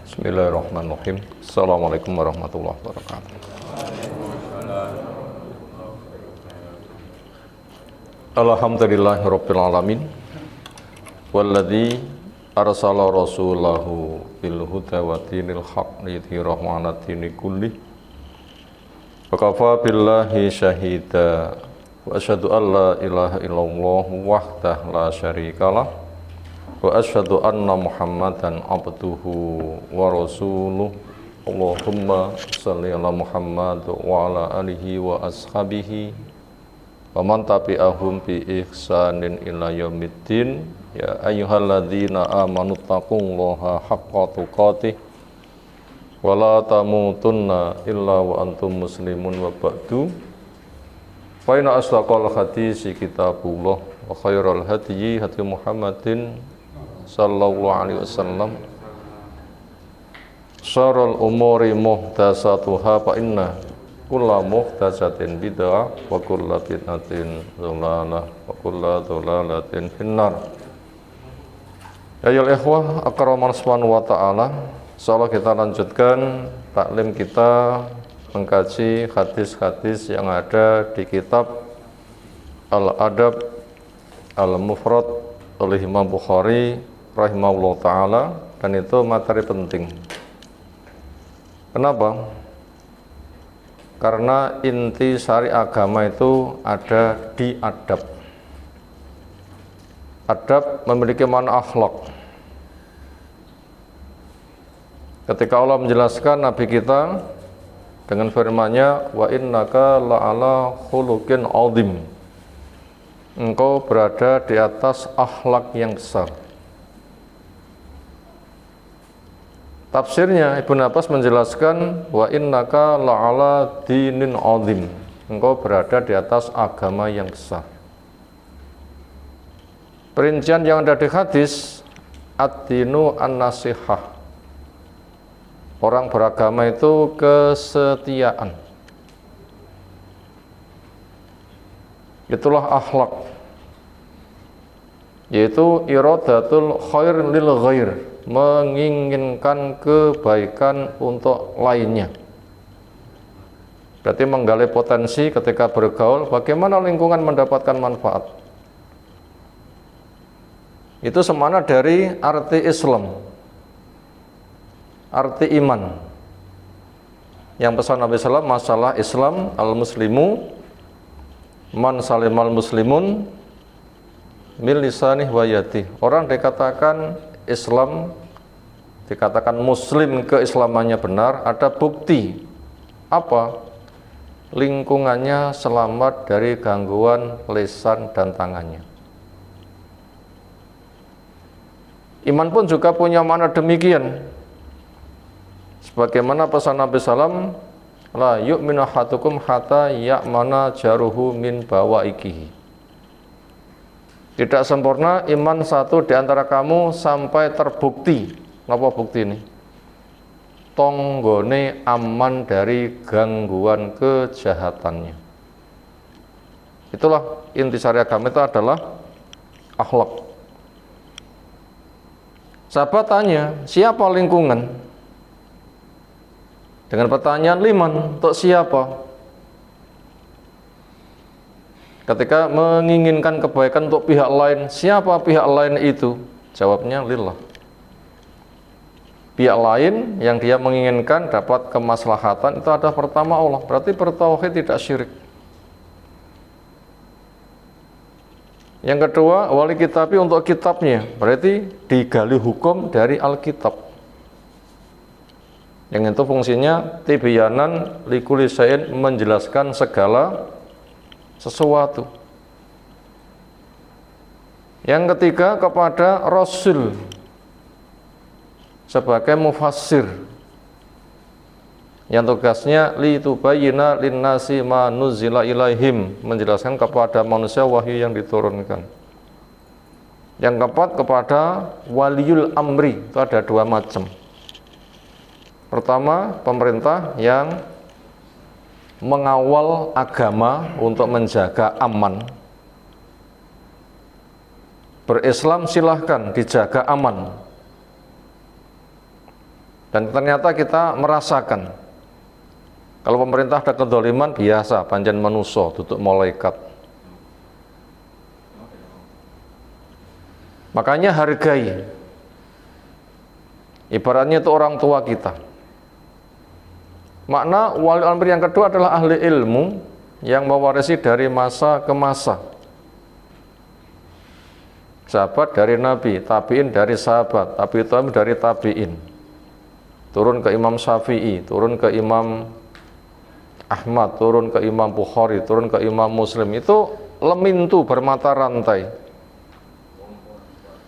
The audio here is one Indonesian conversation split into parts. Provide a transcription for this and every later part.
Bismillahirrahmanirrahim. Assalamualaikum warahmatullahi wabarakatuh. Alhamdulillahirabbil alamin. Walladzi arsala rasulahu bil huda wa dinil haqq liyudhhirahu 'ala dini kullih. Wa kafa billahi syahida. Wa asyhadu an la ilaha illallah wahdahu la syarikalah. Wa asyhadu anna Muhammadan abduhu wa rasuluh. Allahumma shalli ala Muhammad wa ala alihi wa ashabihi wa man tabi'ahum bi ihsanin ila yaumiddin. Ya ayyuhalladzina amanu taqullaha haqqa tuqatih wa la tamutunna illa wa antum muslimun wa ba'du. Fa inna asdaqal hadisi kitabullah wa khairal hadyi hadyu Muhammadin sallallahu alaihi wasallam. Syarrul umuri muhdatsatuha fa inna kulla muhdatsatin bid'ah wa kulla bid'atin dhalalah wa kulla dhalalatin finnar. Ya ayyuhal ikhwah akraman subhanahu wa ta'ala. Insyaallah kita lanjutkan taklim kita mengkaji hadis-hadis yang ada di kitab Al-Adab Al-Mufrad oleh Imam Bukhari rahimahullah ta'ala, dan itu materi penting. Kenapa? Karena inti syari agama itu ada di adab. Adab memiliki makna akhlak. Ketika Allah menjelaskan Nabi kita dengan firman-Nya, wa innaka la'ala khuluqin 'adzim, engkau berada di atas akhlak yang besar. Tafsirnya Ibnu Abbas menjelaskan, wa innaka la'ala dinin 'adzim, engkau berada di atas agama yang besar. Perincian yang ada di hadis, ad-dinu an-nasihah, orang beragama itu kesetiaan. Itulah akhlak, yaitu iradatul khair lil ghair, menginginkan kebaikan untuk lainnya. Berarti menggali potensi ketika bergaul, bagaimana lingkungan mendapatkan manfaat. Itu semana dari arti Islam, arti iman. Yang pesan Nabi SAW, masalah Islam al-muslimu man salimal muslimun min lisanih wa yadih. Orang dikatakan Islam, dikatakan muslim, keislamannya benar, ada bukti. Apa? Lingkungannya selamat dari gangguan lisan dan tangannya. Iman pun juga punya makna demikian. Sebagaimana pesan Nabi SAW, la yu'minu ahadukum hatta ya'mana jaruhu min bawaikihi. Tidak sempurna iman satu di antara kamu sampai terbukti. Apa bukti ini? Tonggone aman dari gangguan kejahatannya. Itulah inti syariat agama, itu adalah akhlak. Sahabat tanya, siapa lingkungan? Dengan pertanyaan liman, untuk siapa? Ketika menginginkan kebaikan untuk pihak lain, siapa pihak lain itu? Jawabnya lillah. Pihak lain yang dia menginginkan dapat kemaslahatan itu adalah pertama Allah. Berarti bertauhid, tidak syirik. Yang kedua, wali kitabi, untuk kitabnya. Berarti digali hukum dari Alkitab. Yang itu fungsinya tibyanan likulli syai'in, menjelaskan segala sesuatu. Yang ketiga, kepada Rasul sebagai mufassir, yang tugasnya litubayyina linnasi ma nuzila ilaihim, menjelaskan kepada manusia wahyu yang diturunkan. Yang keempat, kepada waliul amri, itu ada dua macam. Pertama, pemerintah yang mengawal agama untuk menjaga aman. Berislam silahkan, dijaga aman. Dan ternyata kita merasakan kalau pemerintah ada kedzaliman biasa, pancen manusa, duduk malaikat. Makanya hargai. Ibaratnya itu orang tua kita. Makna wali amri yang kedua adalah ahli ilmu yang mewarisi dari masa ke masa. Sahabat dari Nabi, tabi'in dari sahabat, tabi'in dari tabi'in. Turun ke Imam Syafi'i, turun ke Imam Ahmad, turun ke Imam Bukhari, turun ke Imam Muslim. Itu lemintu bermata rantai.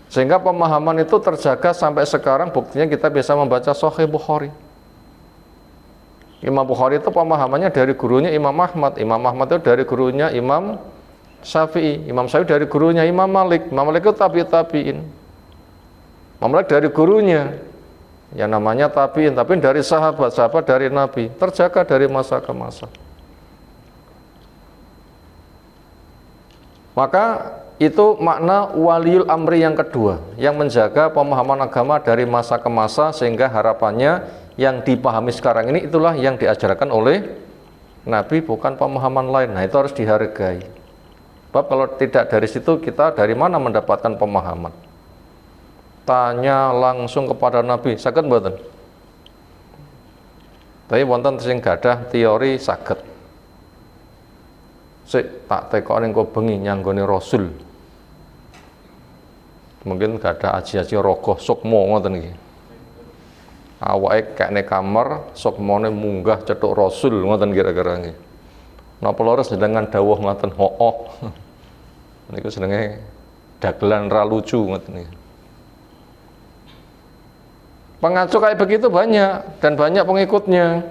Sehingga pemahaman itu terjaga sampai sekarang, buktinya kita bisa membaca Sahih Bukhari. Imam Bukhari itu pemahamannya dari gurunya Imam Ahmad, Imam Ahmad itu dari gurunya Imam Syafi'i, Imam Syafi'i dari gurunya Imam Malik, Imam Malik itu tabi'in. Imam Malik dari gurunya, yang namanya tabi'in dari sahabat dari Nabi, terjaga dari masa ke masa. Maka itu makna waliul amri yang kedua, yang menjaga pemahaman agama dari masa ke masa, sehingga harapannya yang dipahami sekarang ini itulah yang diajarkan oleh Nabi, bukan pemahaman lain. Nah, itu harus dihargai. Sebab kalau tidak dari situ, kita dari mana mendapatkan pemahaman? Tanya langsung kepada Nabi, saged mboten? Tapi wonten sing gadah teori saged. Sik tak tekok ning kok bengi nyanggone Rasul. Mungkin gadah aji-aji rogoh sukma ngoten iki. Awake kene kamar, sukmane munggah cethuk Rasul ngoten kira-kira nggih. Napa leres dengan dawuh ngoten hooh. Niku jenenge dagelan ra lucu ngoten iki. Pengacu kayak begitu banyak dan banyak pengikutnya.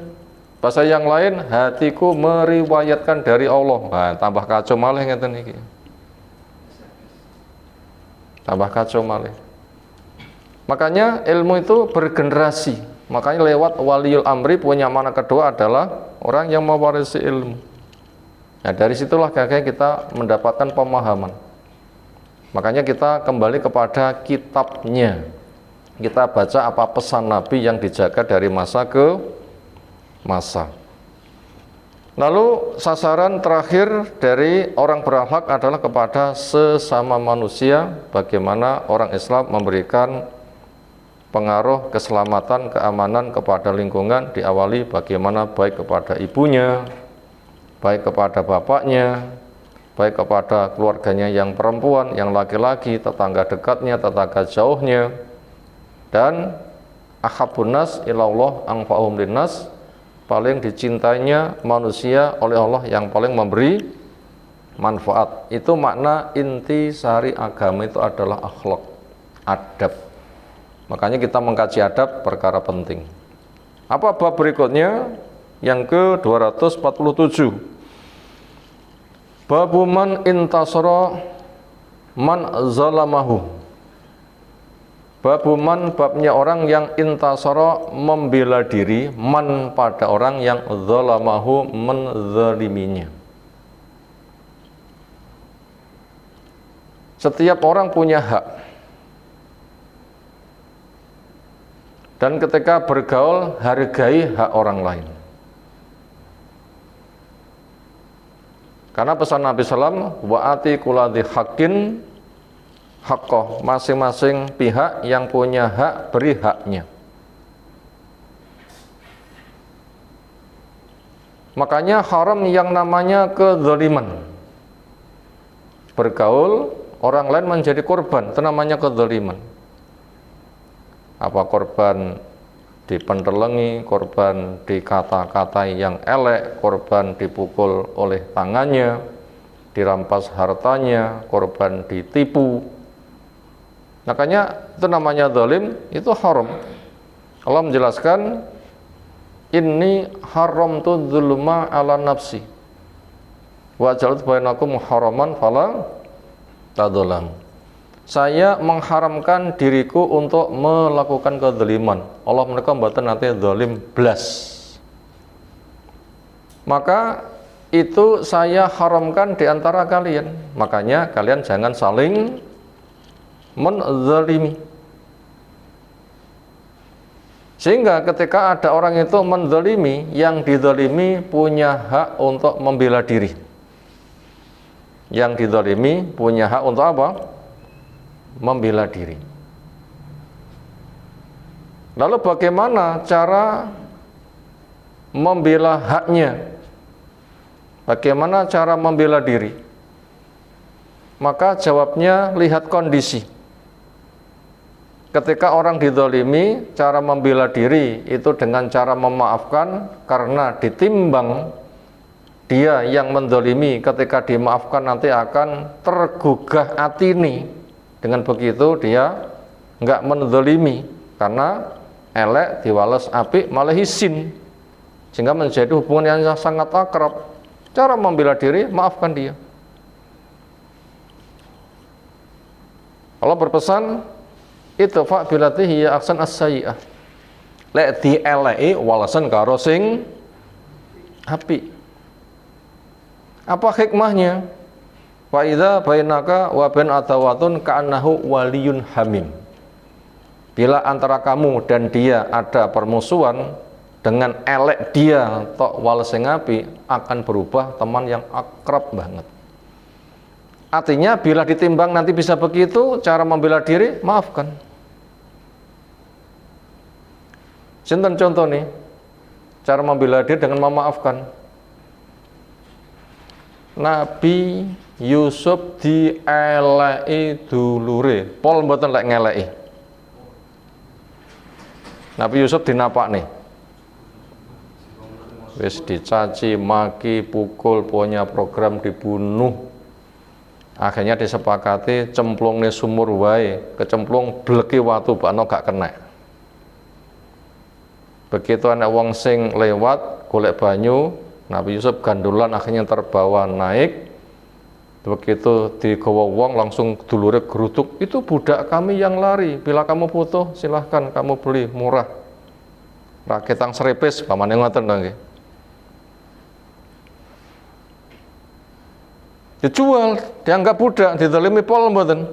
Bahasa yang lain, hatiku meriwayatkan dari Allah. Nah, tambah kacau malih ngeten iki. Tambah kacau malih. Makanya ilmu itu bergenerasi. Makanya lewat waliul amri punya makna kedua adalah orang yang mewarisi ilmu. Nah, dari situlah kayaknya kita mendapatkan pemahaman. Makanya kita kembali kepada kitabnya. Kita baca apa pesan Nabi yang dijaga dari masa ke masa. Lalu sasaran terakhir dari orang berakhlak adalah kepada sesama manusia. Bagaimana orang Islam memberikan pengaruh keselamatan, keamanan kepada lingkungan, diawali bagaimana baik kepada ibunya, baik kepada bapaknya, baik kepada keluarganya yang perempuan, yang laki-laki, tetangga dekatnya, tetangga jauhnya, dan ahabun nas ilallah anfa'uhum linnas, paling dicintainya manusia oleh Allah yang paling memberi manfaat. Itu makna inti sari agama itu adalah akhlak, adab. Makanya kita mengkaji adab perkara penting. Apa bab berikutnya? Yang ke-247. Babu man intasara man zalamahu. Babu man, babnya orang yang intasara membela diri, man pada orang yang zalamahu menzaliminya. Setiap orang punya hak. Dan ketika bergaul, hargai hak orang lain. Karena pesan Nabi SAW, wa'ati kuladhi haqqin haqqah, masing-masing pihak yang punya hak beri haknya. Makanya haram yang namanya kezaliman. Bergaul, orang lain menjadi korban, itu namanya kezaliman. Apa korban dipentelengi, korban dikata-katai yang elek, korban dipukul oleh tangannya, dirampas hartanya, korban ditipu. Makanya itu namanya zalim, itu haram. Allah menjelaskan, inni haramtu dzulma ala nafsi wa ja'altu bainakum haraman fala tadzalamu. Saya mengharamkan diriku untuk melakukan kezaliman. Allah menekan mboten nanti zalim blas. Maka itu saya haramkan di antara kalian. Makanya kalian jangan saling menzalimi. Sehingga ketika ada orang itu menzalimi, yang dizalimi punya hak untuk membela diri. Yang dizalimi punya hak untuk apa? Membela diri. Lalu bagaimana cara membela haknya? Bagaimana cara membela diri? Maka jawabnya lihat kondisi. Ketika orang dizalimi, cara membela diri itu dengan cara memaafkan, karena ditimbang dia yang menzalimi ketika dimaafkan nanti akan tergugah atini. Dengan begitu dia enggak menzalimi, karena elek diwales apik malah isin, sehingga menjadi hubungan yang sangat akrab. Cara membela diri, maafkan dia. Allah berpesan, idfa' billati hiya ahsan as-sayyi'ah. Lek dieleki walesan karo sing apik. Apa hikmahnya? Fa idza bainaka wa bain adawatun ka'annahu waliyun hamim. Bila antara kamu dan dia ada permusuhan, dengan elek dia tok wales sing apik akan berubah teman yang akrab banget. Artinya bila ditimbang nanti bisa begitu, cara membela diri, maafkan. Sinten contoh nih, cara membela diri dengan memaafkan. Nabi Yusuf dieleki dulure, pol mboten lek ngeleki. Nabi Yusuf dinapak nih. Wis dicaci, maki, pukul, punya program dibunuh. Akhirnya disepakati cemplung nih sumur wae, kecemplung bleki watu bakno gak kena. Begitu anak wong sing lewat golek banyu, Nabi Yusuf gandulan akhirnya terbawa naik. Begitu digawa wong langsung dulure gerutuk, itu budak kami yang lari, bila kamu butuh silahkan kamu beli murah. Raketang serepes pamane ngoten to nggih. Dijual, dianggap budak, dizalimi pol mboten.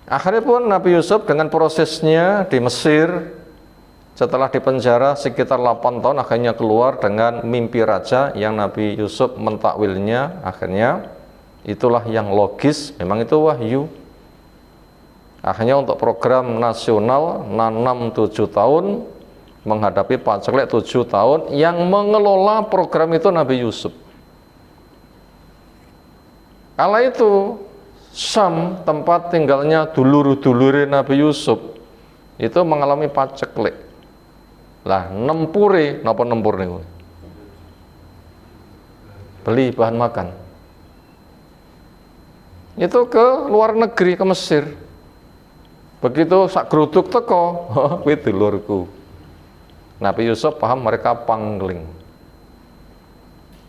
Akhirnya pun Nabi Yusuf dengan prosesnya di Mesir, setelah dipenjara sekitar 8 tahun akhirnya keluar dengan mimpi raja yang Nabi Yusuf mentakwilnya. Akhirnya itulah yang logis, memang itu wahyu. Akhirnya untuk program nasional nanam 7 tahun menghadapi paceklik 7 tahun, yang mengelola program itu Nabi Yusuf. Kala itu Syam, tempat tinggalnya dulur-dulure Nabi Yusuf, itu mengalami paceklik. Lah nempure, napa nempur niku? Beli bahan makan. Itu ke luar negeri, ke Mesir. Begitu sak gruduk teko, kuwi dulurku. Nabi Yusuf paham mereka pangling.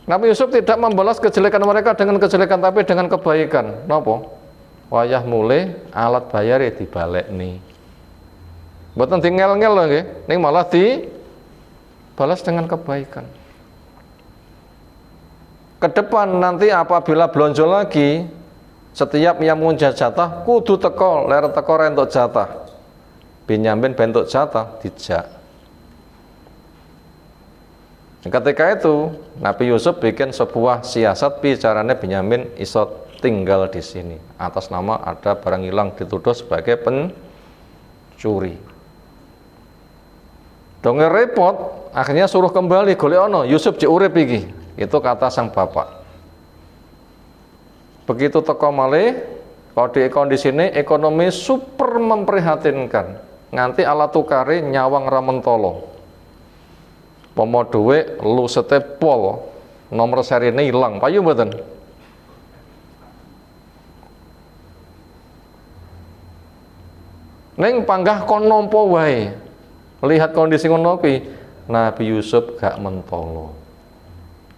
Nabi Yusuf tidak membalas kejelekan mereka dengan kejelekan, tapi dengan kebaikan. Napa? Wayah mulai alat bayar ya dibalik nih. Mboten dingel-ngel lho nggih, ning malah dibalas dengan kebaikan. Ke depan nanti apabila blonjo lagi, setiap yang munjat jatah kudu teko, ler teko rentuk jatah. Binyamin bentuk jatah dijak. Ketika itu Nabi Yusuf bikin sebuah siasat bicaranya Binyamin iso tinggal di sini atas nama ada barang hilang dituduh sebagai pencuri. Donge repot, akhirnya suruh kembali golek ono Yusuf cek urip iki. Itu kata sang bapak. Begitu teko malih kondisi ini ekonomi super memprihatinkan. Nganti alat tukare nyawang ramentolo. Pomo dhuwit lusete pol, nomor serine ilang, payu mboten? Ning panggah kon nampa wae. Lihat kondisi ngono kuwi, Nabi Yusuf gak mentolo.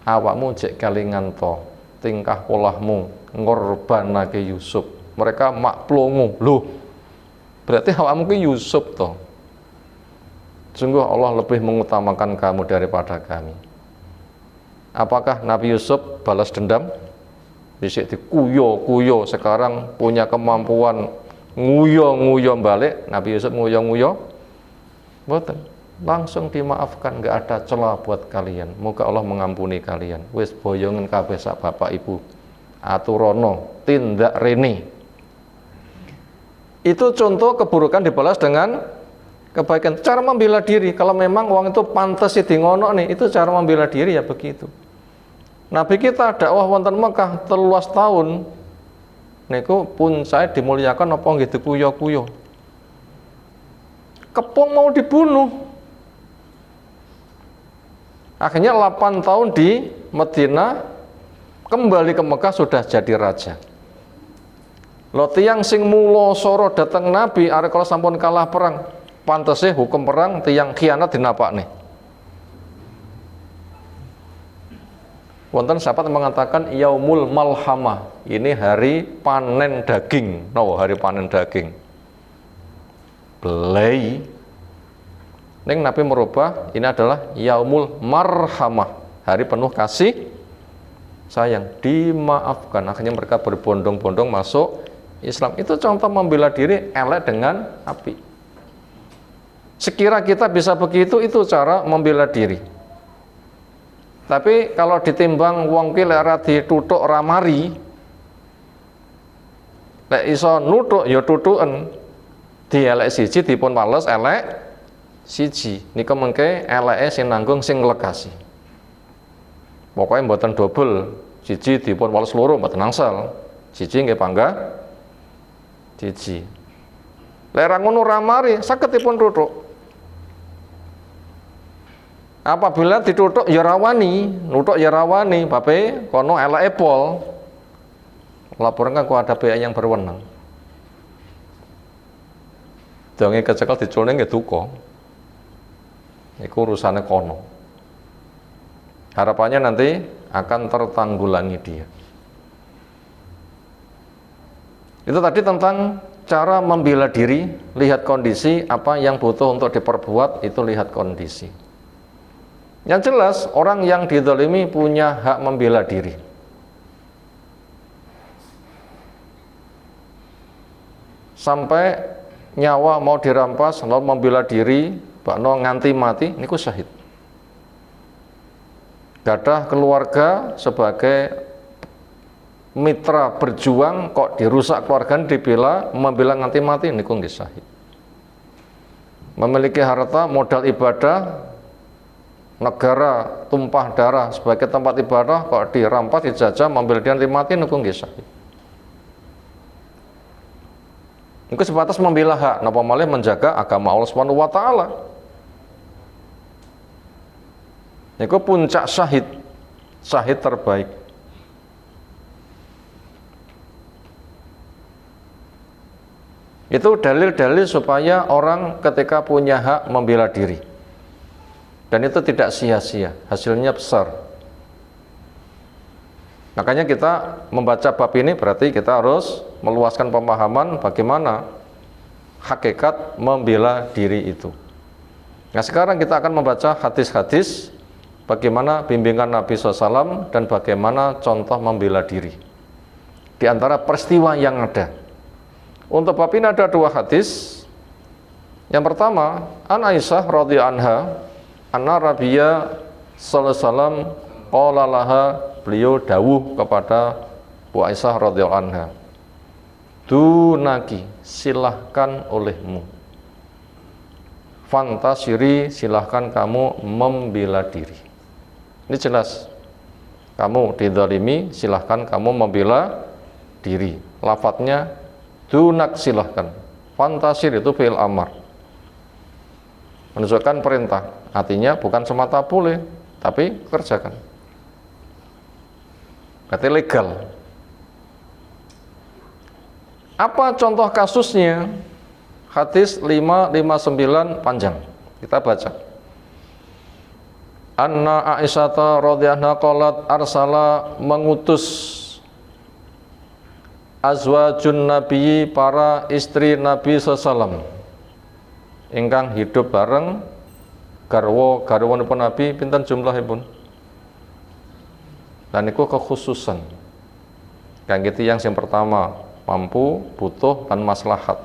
Awakmu jek kelingan to, tingkah polahmu ngorbanake Yusuf. Mereka makplungu. Loh. Berarti awakmu ki Yusuf to. Sungguh Allah lebih mengutamakan kamu daripada kami. Apakah Nabi Yusuf balas dendam? Dhisik dikuyo-kuyo, sekarang punya kemampuan nguyo-nguyo balik, Nabi Yusuf nguyo-nguyo, mboten, langsung dimaafkan, nggak ada celah buat kalian. Moga Allah mengampuni kalian. Wis boyongen kabeh sak bapak ibu, aturono, tindak rene. Itu contoh keburukan dibalas dengan kebaikan. Cara membela diri, kalau memang uang itu pantas di ngono nih, itu cara membela diri ya begitu. Nabi kita dakwah wonten Mekah 13 tahun niku pun saya dimuliakan apa nggih dikuyo-kuyo. Kepung mau dibunuh. Akhirnya 8 tahun di Madinah, kembali ke Mekah sudah jadi raja. Lo tiang sing mulo soro datang Nabi arek kalau sampun kalah perang, pantese hukum perang tiang khianat dinapakne. Wonten sahabat mengatakan yaumul malhamah, ini hari panen daging. No, hari panen daging. Belai. Ning Nabi merubah, ini adalah yaumul marhamah, hari penuh kasih sayang, dimaafkan. Akhirnya mereka berbondong-bondong masuk Islam. Itu contoh membela diri elek dengan api. Sekira kita bisa begitu, itu cara membela diri. Tapi kalau ditimbang wong ki lek ora dituthuk ora mari, lek iso nuthuk ya tuthuken, dielek siji dipun wales elek siji. Nika mengke eleke sing nanggung sing nglegasi. Pokoke mboten double, siji dipun wales loro mboten angsal. Siji nggih panggah siji. Lek ra ngono ra mari, saged dipun tuthuk. Apabila dituthuk ya rawani, nuthuk ya rawani, bape kono eleke pol. Laporkan kok ada pihak yang berwenang. Donge kecekel diculne nggih duka. Iku urusane kono. Harapannya nanti akan tertanggulangi dia. Itu tadi tentang cara membela diri, lihat kondisi apa yang butuh untuk diperbuat, itu lihat kondisi. Yang jelas orang yang dizalimi punya hak membela diri. Sampai nyawa mau dirampas lalu membela diri, bakno nganti mati, niku syahid. Gadah keluarga sebagai mitra berjuang kok dirusak keluarga dibela, membela nganti mati, niku nggih syahid. Memiliki harta modal ibadah, negara tumpah darah sebagai tempat ibadah kok dirampas, dijajah, membela diri mati, niku nggih syahid. Niku sebatas membela hak, napa malih menjaga agama Allah Subhanahu wa taala. Niku puncak syahid, syahid terbaik. Itu dalil-dalil supaya orang ketika punya hak membela diri. Dan itu tidak sia-sia, hasilnya besar. Makanya kita membaca bab ini berarti kita harus meluaskan pemahaman bagaimana hakikat membela diri itu. Nah sekarang kita akan membaca hadis-hadis bagaimana bimbingan Nabi SAW dan bagaimana contoh membela diri. Di antara peristiwa yang ada. Untuk bab ini ada dua hadis. Yang pertama, An Aisyah radhiyallahu anha, anna Rabiya sallallahu alaihi wasallam qala laha, beliau dawuh kepada Bu Aisyah radhiyallahu anha, dunaki, silahkan olehmu, fantasiri, silahkan kamu membela diri. Ini jelas, kamu dizalimi, silahkan kamu membela diri. Lafadznya dunak, silahkan. Fantasir itu fi'il amar, menunjukkan perintah. Artinya bukan semata boleh, tapi kerjakan. Berarti legal. Apa contoh kasusnya? Hadis 559 panjang. Kita baca. Anna Aisyata radhiyallahu anha qalat arsala, mengutus azwajun nabiyyi, para istri Nabi sallallahu, ingkang hidup bareng garwanipun Nabi, pinten jumlahipun? Dan itu kekhususan kangge tiyang sing pertama mampu, butuh, dan maslahat.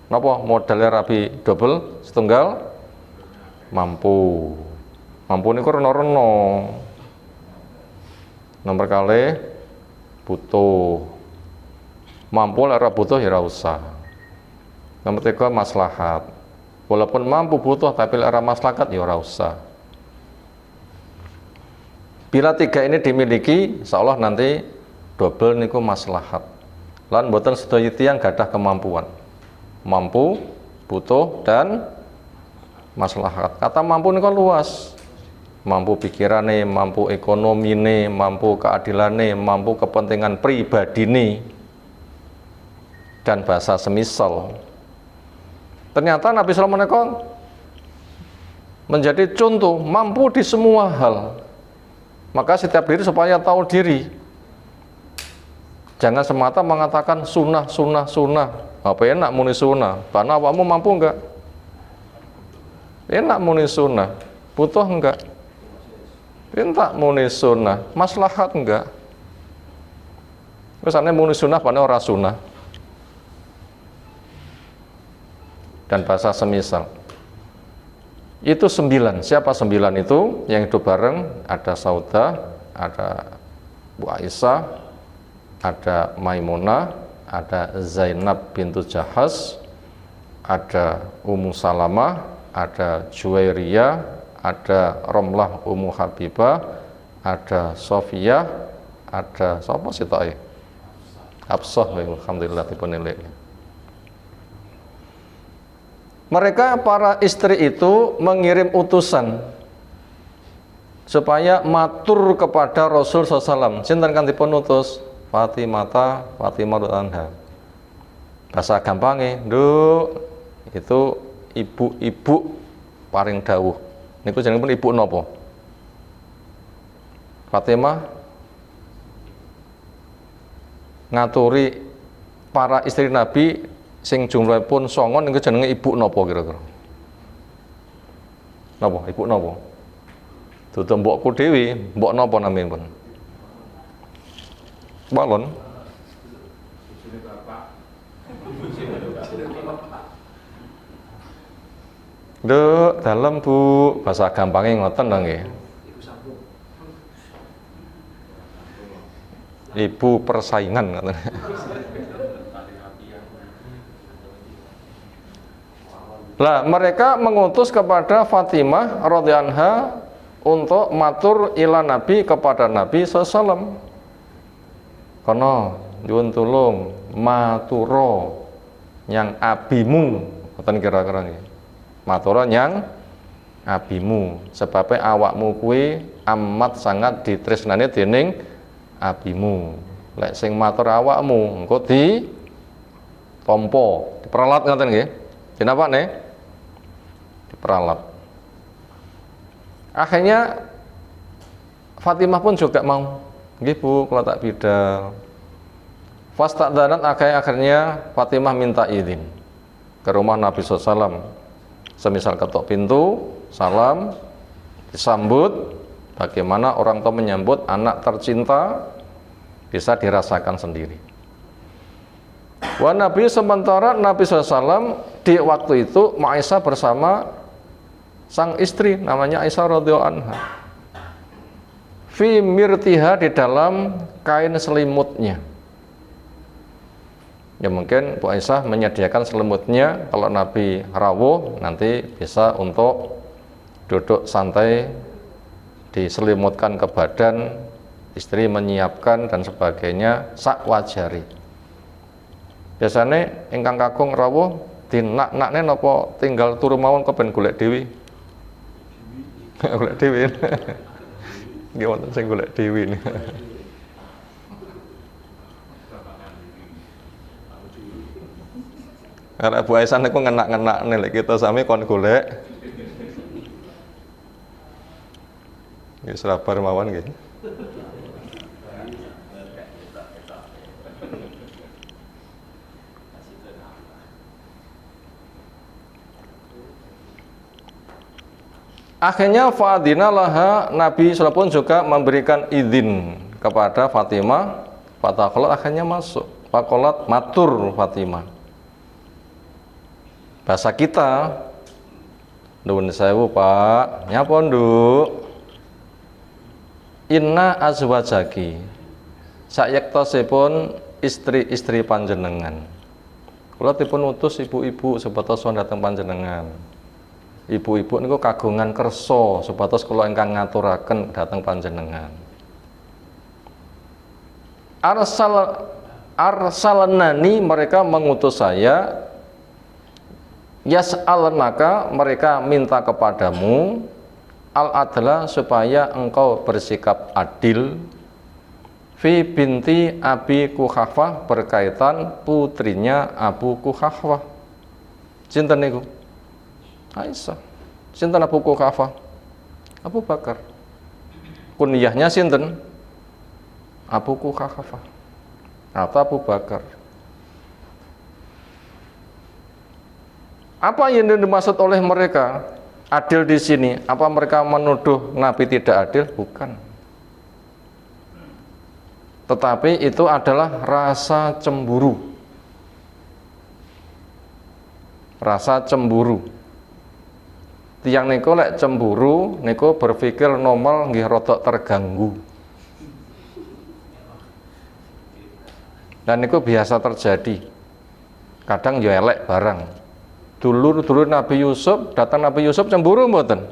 Napa modalnya rabi double setunggal mampu. Mampu niku rena-rena. Nomor kali butuh. Mampu lek ora butuh ya ora usah. Nomor 3 maslahat. Walaupun mampu butuh tapi lek ora maslahat ya ora usah. Bila 3 ini dimiliki, insyaallah nanti double niku maslahat. Lan mboten sedaya tiyang gadah kemampuan. Mampu, butuh dan maslahat. Kata mampu niku luas. Mampu pikirane, mampu ekonomine, mampu keadilane, mampu kepentingan pribadine dan bahasa semisal. Ternyata Nabi sallallahu alaihi wasallam menjadi contoh mampu di semua hal. Maka setiap diri supaya tahu diri. Jangan semata mengatakan sunnah. Apa enak muni sunnah? Karena awakmu mampu enggak? Enak muni sunnah. Butuh enggak? Entak muni sunnah. Maslahat enggak? Misalnya muni sunnah pada ora sunnah. Dan bahasa semisal. Itu 9. Siapa 9 itu? Yang hidup bareng ada Saudah, ada Bu Aisyah, ada Maimunah, ada Zainab bintu Jahaz, ada Ummu Salamah, ada Juwairiyah, ada Romlah Ummu Habibah, ada Sofiyah, ada sapa sih tak? Hafsah, alhamdulillah dipunilih. Mereka para istri itu mengirim utusan supaya matur kepada Rasul SAW. Sinten kan dipun utus? Fatimah anha. Bahasa gampangnya, nduk itu ibu-ibu paring dawuh. Niku jenengipun ibu napa? Fatimah ngaturi para istri Nabi sing jumlahipun 9 niku jenenge ibu napa kira-kira? Napa? Ibu napa? Dudu mbokku dhewe, mbok napa naminipun? Balon. Nduk, dalem Bu, bahasa gampangnya ngoten dong nggih. Ibu persaingan ngoten. Lah, mereka mengutus kepada Fatimah radhiyallahu anha untuk matur ila Nabi kepada Nabi sallallahu. Kono nyuwun tulung maturo nyang abimu, ngoten kira-kira nggih. Maturo nyang abimu, sebabnya awakmu kuwi amat sangat ditresnani dening abimu. Lek sing matur awakmu engko ditampa, diperalat ngoten nggih. Dinapane? Diperalat. Akhirnya Fatimah pun juga mau. Nggih Bu, kalau tak bidal. Fasta'dzanat, akhirnya Fatimah minta izin ke rumah Nabi SAW. Semisal ketok pintu, salam, disambut. Bagaimana orang tua menyambut anak tercinta bisa dirasakan sendiri. Wa Nabi, sementara Nabi SAW di waktu itu Aisyah bersama sang istri namanya Aisyah radhiyallahu anha. Fi mirtiha, di dalam kain selimutnya. Ya mungkin Bu Aisyah menyediakan selimutnya, kalau Nabi rawuh nanti bisa untuk duduk santai, diselimutkan ke badan, istri menyiapkan dan sebagainya sak wajari. Biasanya ingkang kakung rawuh dinak-nakne napa tinggal turu mawon kepen golek dhewe. Golek dhewe. Nggih wonten sing golek dhewe. Karena Bu Aisyah niku ngenak-ngenak nih kita sami kon golek. Nggih sabar mawon nggih. Akhirnya fa'adina laha, Nabi SAW juga memberikan izin kepada Fatimah. Fatakolat, akhirnya masuk. Fakolat matur Fatimah. bahasa kita. Nuwun sewu Pak, nyapa nduk? Inna azwajaki, sayektosipun istri-istri panjenengan. Kula dipun utus ibu-ibu supados dhateng panjenengan. Ibu-ibu niku kagungan kersa supados kula ingkang ngaturaken dhateng panjenengan. Arsalnani, mereka mengutus saya. Yas'alnaka, mereka minta kepadamu al-adla, supaya engkau bersikap adil fi binti Abi Quhafah, berkaitan putrinya Abu Quhafah. Sinten niku? Aisyah. Sinten Abu Quhafah? Abu Bakar. Kunyahnya sinten? Abu Quhafah atau Abu Bakar. Apa yang dimaksud oleh mereka adil di sini? Apa mereka menuduh Nabi tidak adil? Bukan. Tetapi itu adalah rasa cemburu. Rasa cemburu. Tiyang niku lek cemburu niku berpikir normal nggih rada terganggu. Dan niku biasa terjadi. Kadang ya elek barang. Dulur Nabi Yusuf, datang Nabi Yusuf cemburu mboten?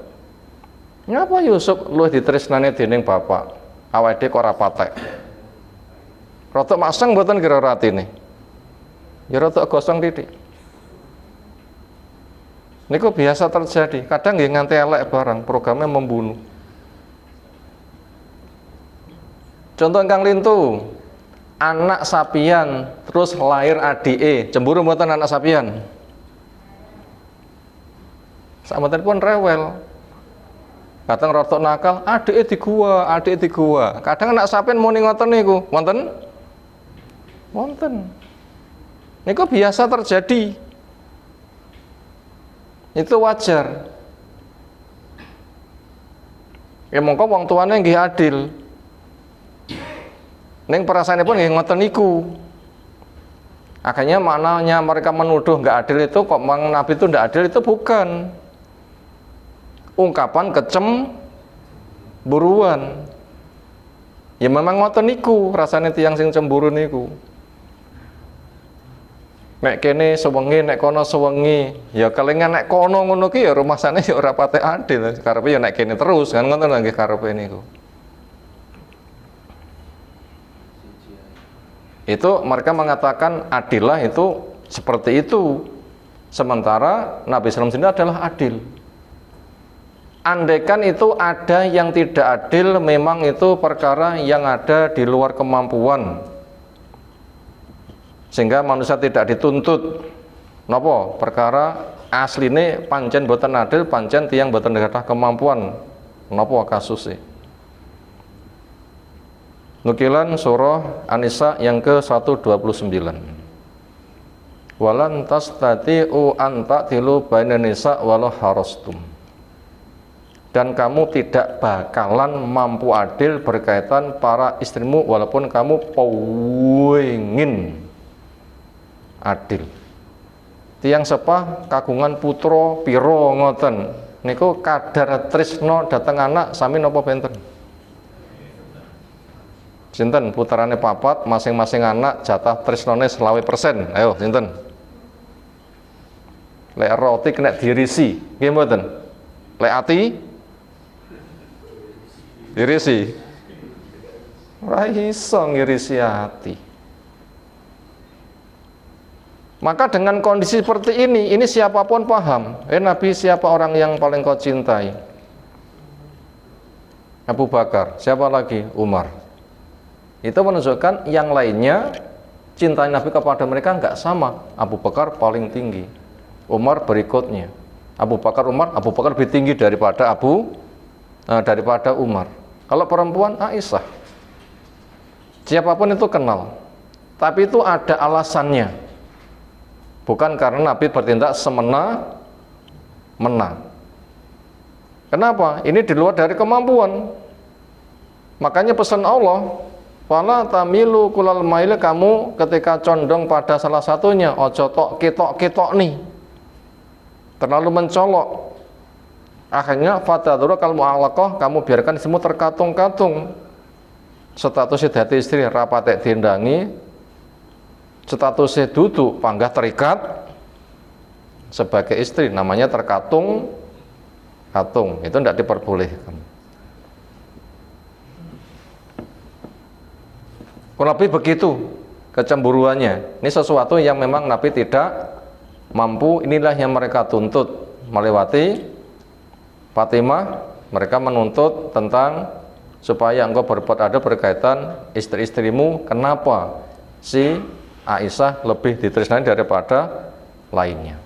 Nyapa Yusuf luwih ditresnani dening bapak? Awake kok ora patek. Rada masang mboten kira ratine? Ya rada gosong titik. Niku biasa terjadi. Kadang nggih nganti elek barang, programnya membunuh. Contoh ingkang lintu, anak sapian terus lahir adike, cemburu mboten anak sapian? Samanten pun rewel. Kadang rotok nakal, adike di gua. Kadang anak sapian muni ngoten niku, wonten? Wonten. Niku biasa terjadi. Itu wajar. Ya mongko wong tuane nggih adil. Ning perasaanipun nggih ngoten niku. Akhirnya maknanya mereka menuduh nggak adil itu kok Nabi itu nggak adil, itu bukan ungkapan kecemburuan. Ya memang ngoten niku rasane tiyang sing cemburu niku. Nek kene sewengi, nek kono sewengi, ya kelingan nek kono ngono ki ya rumasane ya ora patek adil. Karepe ya nek kene terus kan ngoten nggih karepe niku. Itu mereka mengatakan adillah itu seperti itu. Sementara Nabi SAW sendiri adalah adil. Andaikan itu ada yang tidak adil, memang itu perkara yang ada di luar kemampuan, sehingga manusia tidak dituntut. Napa? Perkara asline pancen boten adil, pancen tiyang boten gadah kemampuan. Napa kasusé? Nukilan surah An-Nisa yang ke-129. Walan tastati'u an ta'tilu bainan nisa walau harastum. Dan kamu tidak bakalan mampu adil berkaitan para istrimu walaupun kamu pengin adil. Tiang sepah kagungan putra piro ngoten niku kadar tresno dateng anak sami napa benten? Sinten puterane papat, masing-masing anak jatah tresnone 20%. Ayo sinten? Lek roti kena dirisi, nggih mboten? Lek ati dirisi. Ora iso ngirisi hati. Maka dengan kondisi seperti ini siapapun paham. Nabi siapa orang yang paling kau cintai? Abu Bakar. Siapa lagi? Umar. Itu menunjukkan yang lainnya cinta Nabi kepada mereka enggak sama. Abu Bakar paling tinggi, Umar berikutnya. Abu Bakar lebih tinggi daripada Umar. Kalau perempuan Aisyah. Siapapun itu kenal. Tapi itu ada alasannya. Bukan karena Nabi bertindak semena-mena. Kenapa? Ini di luar dari kemampuan. Makanya pesan Allah, fala tamilu kulal mail, kamu ketika condong pada salah satunya ojo tok ketok nih. terlalu mencolok. Akhirnya fatadura kal mu'allaqah, kamu biarkan semua terkatung-katung. Statusnya dadi istri rapatek diendangi, statusnya duduk panggah terikat sebagai istri, namanya terkatung-katung. Itu tidak diperbolehkan. Kurang lebih begitu kecemburuannya. Ini sesuatu yang memang Nabi tidak mampu. Inilah yang mereka tuntut melewati Fatimah. Mereka menuntut tentang supaya engkau berbuat adil berkaitan istri-istrimu. Kenapa si Aisyah lebih ditresnani daripada lainnya?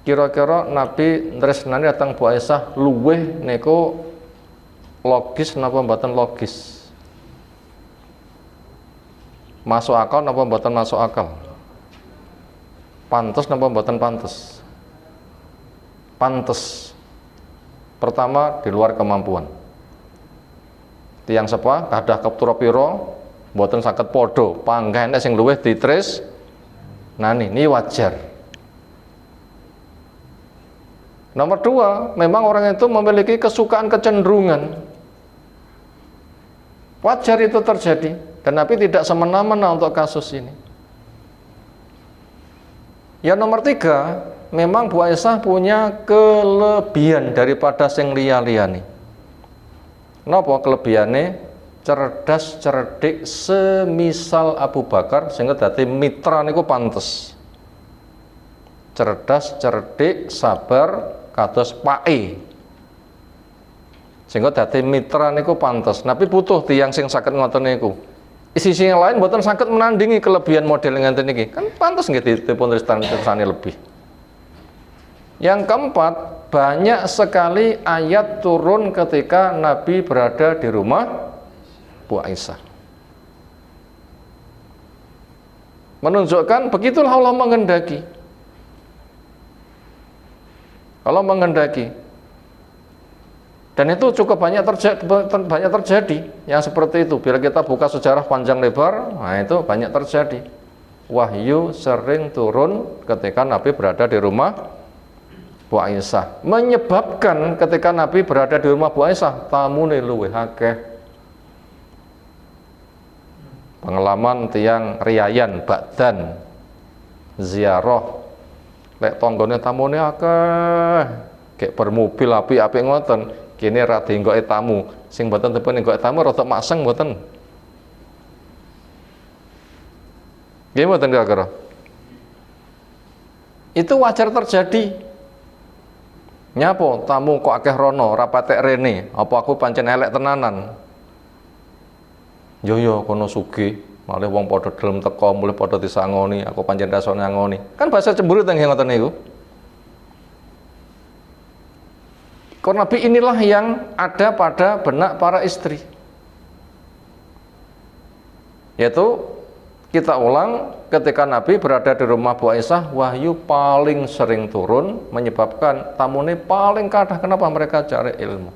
Kira-kira Nabi tresnani datang Bu Aisyah luweh niku logis napa mboten logis? Masuk akal napa mboten masuk akal? Pantes napa mboten pantes? Pantes. Pertama, di luar kemampuan. Tiyang sepa kadah keptura pira mboten saged padha, panggah nek sing luwih ditris nani, ini wajar. Nomor dua, memang orang itu memiliki kesukaan kecenderungan. Wajar itu terjadi, dan Nabi tidak semena-mena untuk kasus ini. Yang nomor tiga, memang Bu Aisyah punya kelebihan daripada sing liya-liyane. Napa kelebihannya? Cerdas, cerdik, semisal Abu Bakar, sehingga dadi mitra niku pantes. Cerdas, cerdik, sabar, kados pae. Sehingga dadi mitra niku pantes. Nabi butuh tiyang sing saged ngoten niku. Sisi yang lain mboten saged menandingi kelebihan model ngenten iki. Kan pantes nggih dipun tresnani lebih. Yang keempat, banyak sekali ayat turun ketika Nabi berada di rumah Bu Aisyah. Menunjukkan begitulah Allah menghendaki. Allah menghendaki. Dan itu cukup banyak terjadi yang seperti itu. Bila kita buka sejarah panjang lebar, nah itu banyak terjadi. Wahyu sering turun ketika Nabi berada di rumah Bu Aisyah. Menyebabkan ketika Nabi berada di rumah Bu Aisyah, tamune luwih akeh. Pengalaman tiang riyayan bakdan ziarah. Lek tanggane tamune akeh, kayak bermobil apik-apik ngoten. Kini ra dienggoke tamu, sing mboten tepen enggoke tamu rada makseng mboten. Nggih mboten kira-kira. Itu wajar terjadi. Nyapa tamu kok akeh rono, ra patek rene, apa aku pancen elek tenanan? Yo kono sugih, malih wong padha delem teka, mulih padha disangoni, aku pancen rasane ngangoni. Kan bahasa cemburu teng ngoten niku. Karena Nabi inilah yang ada pada benak para istri. Yaitu kita ulang, ketika Nabi berada di rumah Bu Aisyah, wahyu paling sering turun, menyebabkan tamune paling kathah. Kenapa mereka cari ilmu?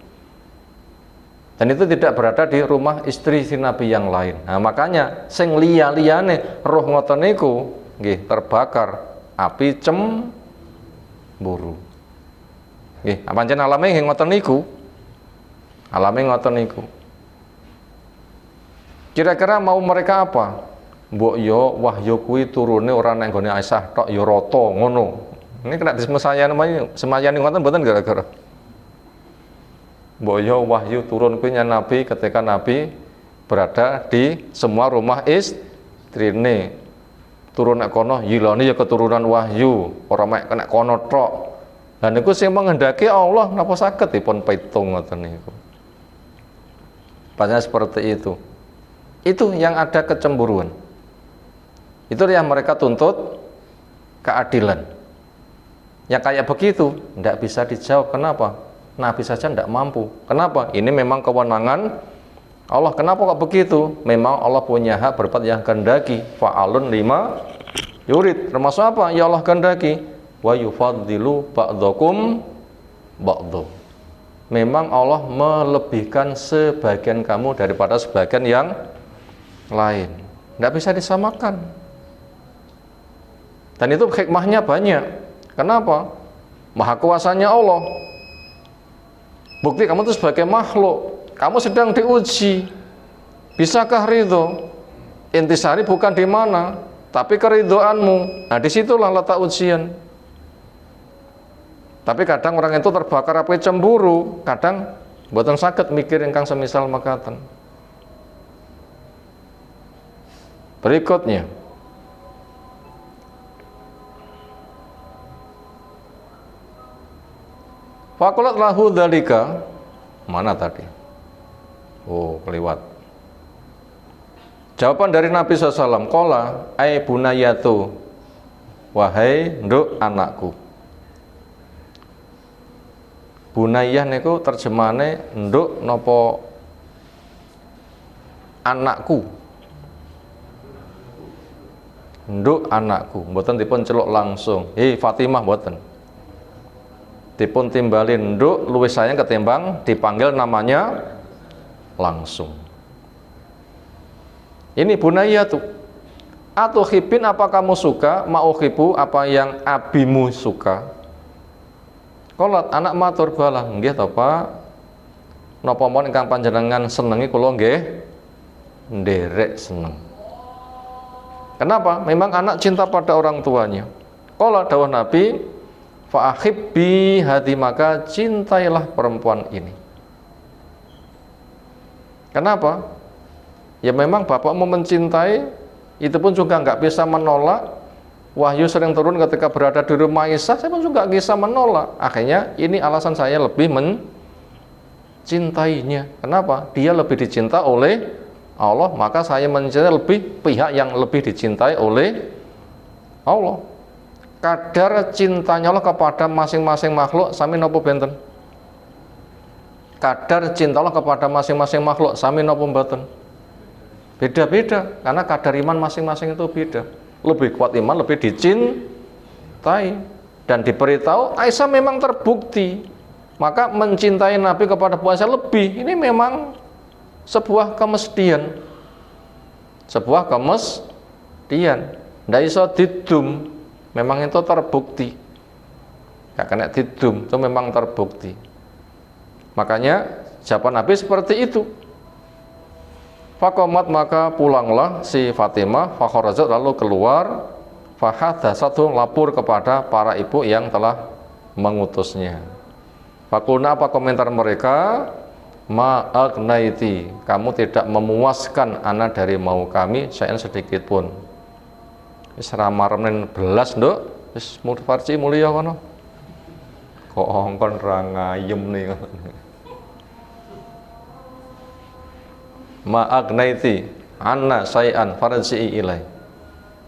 Dan itu tidak berada di rumah istri si Nabi yang lain. Nah, makanya sing liya-liyane roh ngoten niku nggih terbakar api cemburu. Nggih, pancen alame nggih ngoten niku. Alame ngoten niku. Kira-kira mau mereka apa? Mbok yo wahyu kuwi turune ora nang nggone Aisyah tok yo rata ngono. Ini kena semayani ngoten mboten gara-gara. Mbok yo wahyu turun kuwi Nabi ketika Nabi berada di semua rumah istrine. Turun nek kono yilane ya keturunan wahyu, ora mek kena kono tok. Dan niku sing menghendaki Allah, napa saged dipun pitung ngoten niku. Pasalnya seperti itu. Itu yang ada kecemburuan. Itu yang mereka tuntut keadilan. Yang kayak begitu tidak bisa dijawab. Kenapa? Nabi saja tidak mampu. Kenapa? Ini memang kewenangan Allah. Kenapa kok begitu? Memang Allah punya hak berbuat yang kehendaki. Fa'alun lima yurid. Termasuk apa? Ya Allah kehendaki. Wa yufaddilu ba'dakum ba'dhu. Memang Allah melebihkan sebagian kamu daripada sebagian yang lain. Tidak bisa disamakan. Dan itu hikmahnya banyak. Kenapa? maha kuasanya Allah. Bukti kamu itu sebagai makhluk, kamu sedang diuji. Bisakah ridho? Intisari bukan di mana, tapi keridhoanmu. Nah, disitulah letak ujian. Tapi kadang orang itu terbakar api cemburu, kadang mboten saged mikir ingkang semisal makaten. Berikutnya, faqalat lahu dzalika, mana tadi? Oh, kelewat. Jawaban dari Nabi SAW, qala ai bunayatu, wahai nduk anakku. Bunayah niku terjemahane nduk napa anakku. Nduk anakku, mboten dipun celuk langsung. Fatimah mboten. Dipun timbalin nduk luwih sayang ketimbang dipanggil namanya langsung. Ini bunaya tuh. Atau hibin, apa kamu suka? Ma'uhibu, apa yang abimu suka? Kolat anak matur bala, nggih to Pak. Napa mawon ingkang panjenengan senengi kula nggih nderek seneng. Kenapa? Memang anak cinta pada orang tuanya. Qala dawuh Nabi, fa ahibbi hati, maka cintailah perempuan ini. Kenapa? Ya memang bapakmu mencintai, itu pun juga nggak bisa menolak. Wahyu sering turun ketika berada di rumah Isa, saya pun juga nggak bisa menolak. Akhirnya ini alasan saya lebih mencintainya. Kenapa? Dia lebih dicinta oleh Allah, maka saya mencintai lebih pihak yang lebih dicintai oleh Allah. Kadar cintanya Allah kepada masing-masing makhluk sami napa benten? Kadar cinta Allah kepada masing-masing makhluk sami napa mboten? Beda-beda, karena kadar iman masing-masing itu beda. Lebih kuat iman, lebih dicintai. Dan diberitahu, Aisyah memang terbukti. Maka mencintai Nabi kepada Aisyah lebih. Ini memang sebuah kemestian. Sebuah kemestian. Ndak iso didum. Memang itu terbukti. Ya kena didum, itu memang terbukti. Makanya jawaban Nabi seperti itu. Faqamat, maka pulanglah si Fatimah, fakharajat, lalu keluar, fahadsatu, lapor kepada para ibu yang telah mengutusnya. Faqulna, apa komentar mereka? Ma'agnaiti, kamu tidak memuaskan anak dari mau kami syai'an sedikit pun. Wis ramarmen belas nduk, wis mudfarci mulia kono. Kok ongkon ra ngayem nih. Ma'agnaiti anna syai'an farji'i ilai,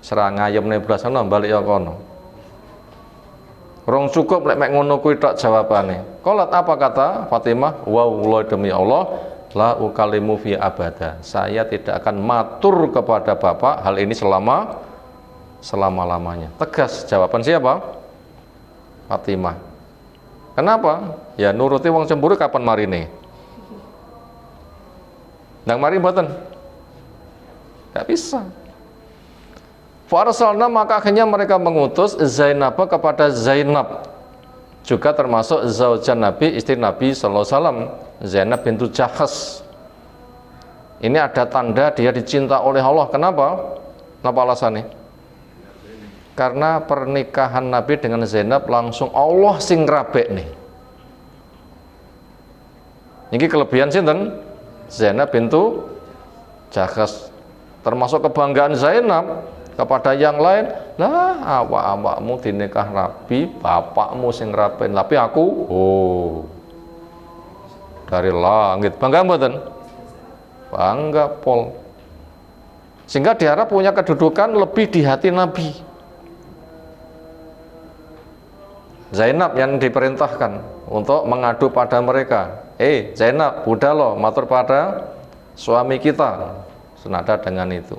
serang ayemne belasana balik ya kono. Rong cukup lek mek ngono kuwi tok jawabane. Qalat, apa kata Fatimah? Wa wallahi demi Allah, la ukalimu fi abada, saya tidak akan matur kepada bapak hal ini selama-lamanya. Tegas jawaban siapa? Fatimah. Kenapa? Ya nuruti wong cemburu kapan marine. Nang mari mboten, nggak bisa. Farsalna, maka akhirnya mereka mengutus Zainab kepada Zainab, juga termasuk zaujan Nabi, istri Nabi sallallahu alaihi wasallam, Zainab bintu Jahas. Ini ada tanda dia dicinta oleh Allah. Kenapa? Kenapa alasannya? Karena pernikahan Nabi dengan Zainab langsung Allah sing rabek nih. Ini kelebihan sinten? Zainab bintu Jahas. Termasuk kebanggaan Zainab kepada yang lain, lah awak-awakmu dinikah Nabi, bapakmu sing rapen, tapi aku dari langit. Bangga mboten? Bangga pol. Sehingga diharap punya kedudukan lebih di hati Nabi. Zainab yang diperintahkan untuk mengadu pada mereka. Zainab, buddha loh, matur pada suami kita. Senada dengan itu.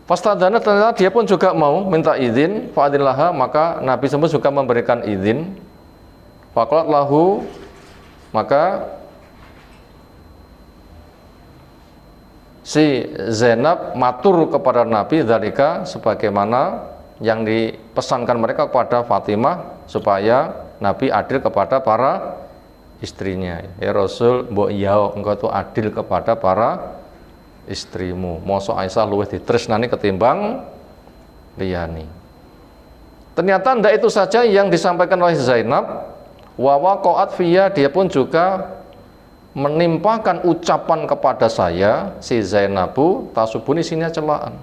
Fastadana, ternyata dia pun juga mau minta izin. Fa'adillaha, maka Nabi tersebut juga memberikan izin. Faqalat lahu, maka si Zainab matur kepada Nabi dzalika, sebagaimana yang dipesankan mereka kepada Fatimah supaya Nabi adil kepada para istrinya. Ya Rasul, mbok iya engkau tuh adil kepada para istrimu. Mosok Aisyah luwih ditresnani ketimbang liyani. Ternyata ndak itu saja yang disampaikan oleh Zainab. Wa waqa'at fiyya, dia pun juga menimpakan ucapan kepada saya, si Zainabu tasubuni, sini celaan.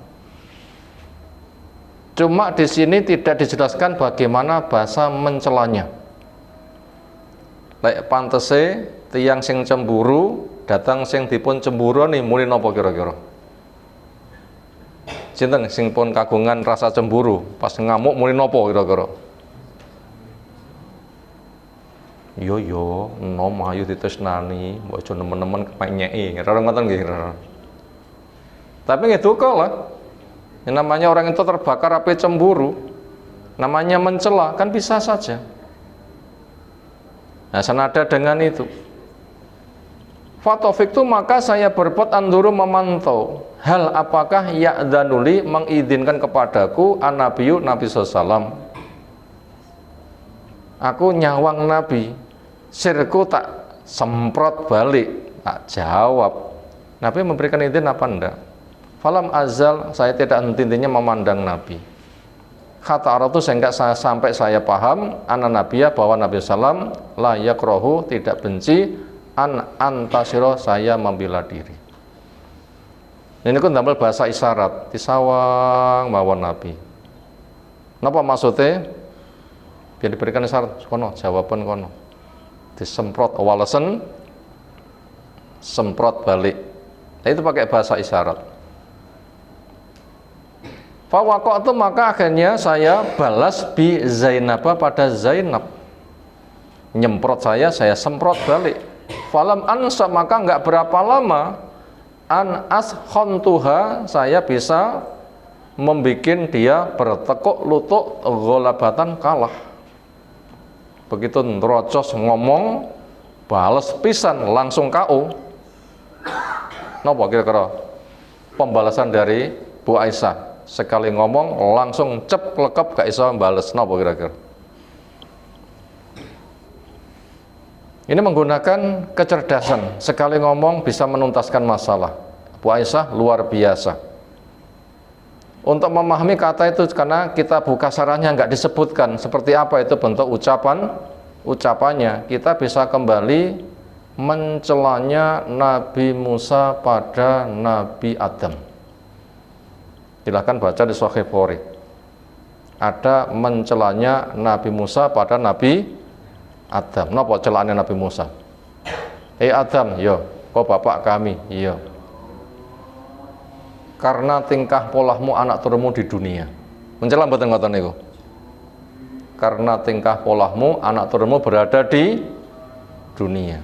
Cuma di sini tidak dijelaskan bagaimana bahasa mencelanya. Lek pantese tiyang sing cemburu datang sing dipun cemburu nih muli napa kira-kira? Sinten sing pun kagungan rasa cemburu pas ngamuk muli napa kira-kira? Yo nom ayu ditresnani, mbok aja nemen-nemen kepenyeki. Ora ngoten nggih. Tapi nggih duka lah. Yang namanya orang itu terbakar api cemburu, namanya mencela, kan bisa saja. Nah, senada dengan itu, Fatofik itu maka saya berbuat anduru memantau, hal apakah ya'dhanuli mengizinkan kepadaku an-nabiyu Nabi SAW. Aku nyawang Nabi, sirku tak semprot balik, tak jawab. Nabi memberikan izin apa enggak? Falam azal, saya tidak henti-hentinya memandang Nabi. Kata Arab itu sehingga sampai saya paham anak Nabiya, bahwa Nabi SAW la yakrohu, tidak benci antasiro, saya membela diri. Ini kan dalam bahasa isyarat, disawang mawon Nabi. Napa maksudnya? Biar diberikan isyarat, kono jawaban kono, disemprot walesen, semprot balik. Nah, itu pakai bahasa isyarat. Fawaqatu, maka akhirnya saya balas bi Zainab, pada Zainab. Nyemprot saya semprot balik. Falam ansa, maka nggak berapa lama an ashontuha, saya bisa membikin dia bertekuk lutut gholabatan, kalah. Begitu nerocos ngomong, balas pisan langsung KO. Napa kira-kira pembalasan dari Bu Aisyah? Sekali ngomong langsung cep lekep, gak iso bales. Napa kira-kira? Ini menggunakan kecerdasan, sekali ngomong bisa menuntaskan masalah. Bu Aisyah luar biasa. Untuk memahami kata itu, karena kita buka sarannya nggak disebutkan seperti apa itu bentuk ucapannya, kita bisa kembali mencelanya Nabi Musa pada Nabi Adam. Silahkan baca di Sahih Bukhari. Ada mencelanya Nabi Musa pada Nabi Adam. Napa celaane Nabi Musa? Adam, yo, kau bapak kami, iya. Karena tingkah polahmu anak turunmu di dunia. Mencela mboten ngoten niku. Karena tingkah polahmu anak turunmu berada di dunia.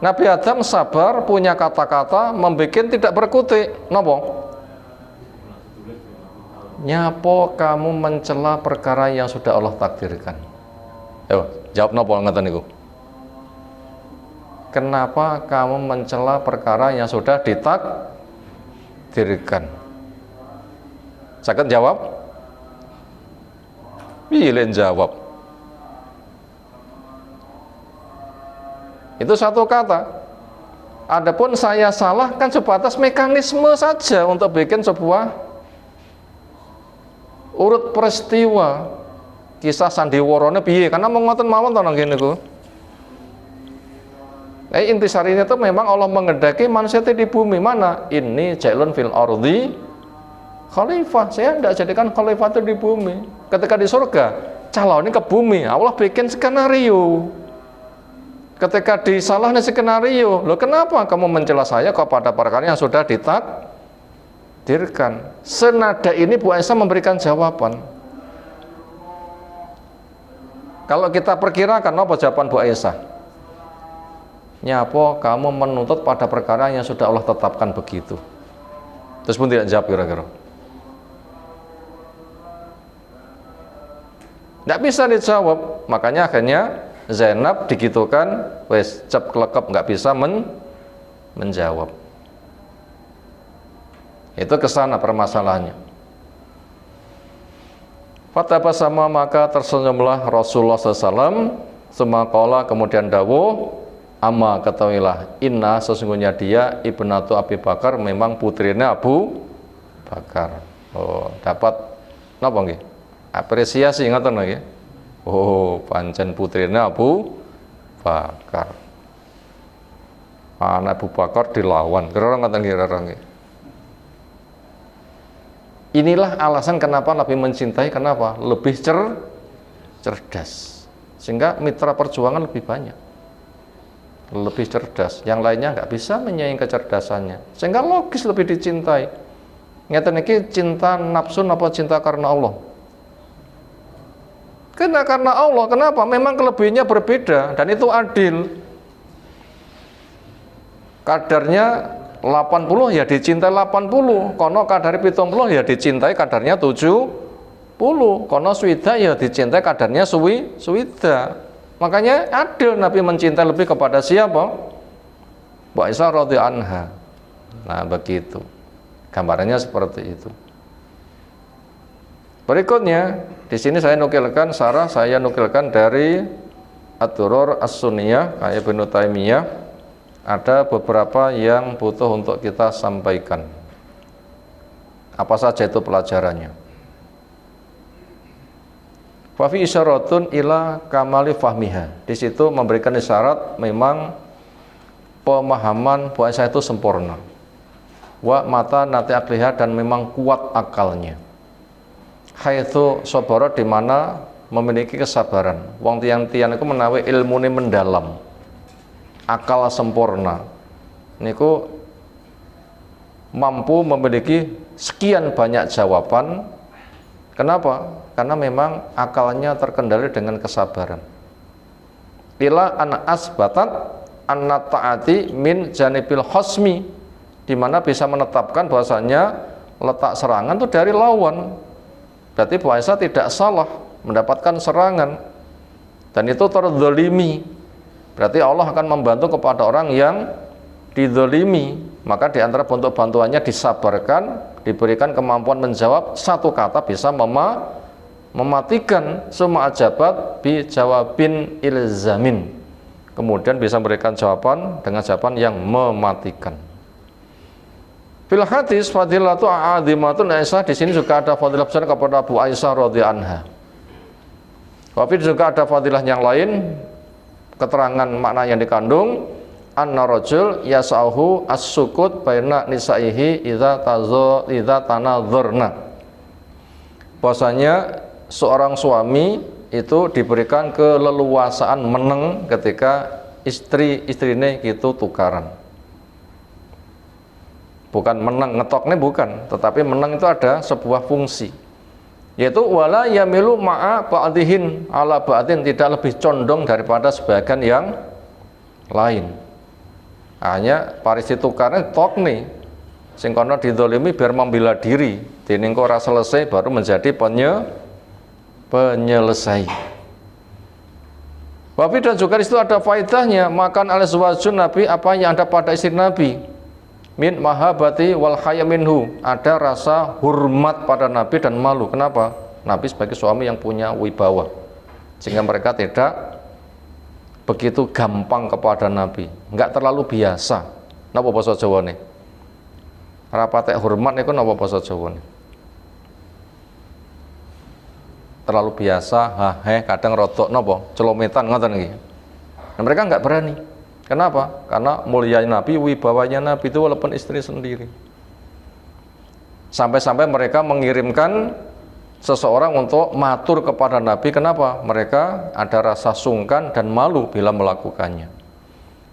Nabi Adam sabar, punya kata-kata, membuat tidak berkutik. Napa? Nyapo kamu mencela perkara yang sudah Allah takdirkan? Ayo, jawab napa ngoten niku. Kenapa kamu mencela perkara yang sudah ditakdirkan? Saged jawab? Pilih jawab. Itu satu kata. Adapun saya salah kan sebatas mekanisme saja untuk bikin sebuah urut peristiwa, kisah sandiwarane piye, karena mau ngoten mawon to nang kene niku. Intisarinya itu memang Allah mengendaki manusia itu di bumi. Mana? Ini jailun fil ardi khalifah. Saya tidak jadikan khalifah itu di bumi. Ketika di surga, calonnya ke bumi. Allah bikin skenario. Ketika disalahnya skenario, loh kenapa kamu mencela saya kepada perkara yang sudah ditakdirkan? Senada ini Bu Aisyah memberikan jawaban. Kalau kita perkirakan apa jawaban Bu Aisyah? Nyapo kamu menuntut pada perkara yang sudah Allah tetapkan begitu? Terus pun tidak jawab kira-kira. Tidak bisa dijawab. Makanya akhirnya Zainab digitukan, wes cep kelekep, nggak bisa menjawab. Itu kesana permasalahannya. Fatabasama, maka tersenyumlah Rasulullah SAW. Sumaqala, kemudian dawuh, amma, ketahuilah, inna, sesungguhnya dia ibnatu Abi Bakar, memang putrinya Abu Bakar. Oh, dapat napa nggih? Apresiasi ngoten nggih. Oh, pancen putrinya Abu Bakar. Anak Abu Bakar dilawan. Kira ngoten nggih. Inilah alasan kenapa Nabi mencintai, kenapa? Lebih cerdas. Sehingga mitra perjuangan lebih banyak. Lebih cerdas. Yang lainnya nggak bisa menyaingi kecerdasannya. Sehingga logis lebih dicintai. Ngeten iki cinta nafsu apa cinta karena Allah? Karena Allah. Kenapa? Memang kelebihannya berbeda dan itu adil. Kadarnya 80 ya dicintai 80, kono kadari 70 ya dicintai kadarnya 70, kono swida ya dicintai kadarnya swida. Makanya adil Nabi mencintai lebih kepada siapa? Mbak Aisyah radhiyallahu anha. Nah, begitu. Gambarannya seperti itu. Berikutnya, di sini saya nukilkan dari Ad-Durur As-Sunniyah kayak Ibnu Taimiyah. Ada beberapa yang butuh untuk kita sampaikan. Apa saja itu pelajarannya? Fa fi isyaratun ila kamali fahmiha. Di situ memberikan isyarat memang pemahaman Bu Aisyah itu sempurna. Wa mata nati akliha, dan memang kuat akalnya. Haitsu sabara, di mana memiliki kesabaran. Wong tiang-tiang itu menawi ilmune mendalam. Akal sempurna. Niku mampu memiliki sekian banyak jawaban. Kenapa? Karena memang akalnya terkendali dengan kesabaran. Ila an asbatat anna ta'ati min janibil khosmi, di mana bisa menetapkan bahwasanya letak serangan itu dari lawan. Berarti Bu Aisyah tidak salah mendapatkan serangan, dan itu terzalimi. Berarti Allah akan membantu kepada orang yang dizalimi. Maka di antara bentuk bantuannya disabarkan, diberikan kemampuan menjawab, satu kata bisa mematikan. Summa ajabat bi jawabin ilzamin, kemudian bisa memberikan jawaban dengan jawaban yang mematikan. Fil hadis fadilatu a'adhimatun Aisyah, di sini juga ada fadilah besar kepada Abu Aisyah radhiyallahu anha. Tapi juga ada fadilah yang lain, keterangan makna yang dikandung. Anna rajul yas'ahu as-sukut baina nisaihi idza tanadzurna. Bahwasanya seorang suami itu diberikan keleluasaan meneng ketika istri-istrine gitu tukaran. Bukan meneng ngetoknya, bukan, tetapi meneng itu ada sebuah fungsi, yaitu wala yamilu ma'a ba'dihin ala ba'din, tidak lebih condong daripada sebagian yang lain. Hanya parisi tukarnya tok nih, sing kono didolimi biar membela diri, dening ora selesai baru menjadi penyelesai. Tapi dan juga di situ ada faedahnya, makan al-zawajun Nabi, apa yang ada pada istri Nabi, min mahabati wal haya minhu, ada rasa hormat pada Nabi dan malu. Kenapa? Nabi sebagai suami yang punya wibawa, sehingga mereka tidak begitu gampang kepada Nabi, nggak terlalu biasa. Napa basa Jawane? Rapatek hormat niku napa basa Jawane? Terlalu biasa, kadang rodok napa? Celometan ngoten nggih. Nah, mereka nggak berani. Kenapa? Karena mulianya Nabi, wibawanya Nabi itu walaupun istri sendiri. Sampai-sampai mereka mengirimkan seseorang untuk matur kepada Nabi. Kenapa? Mereka ada rasa sungkan dan malu bila melakukannya.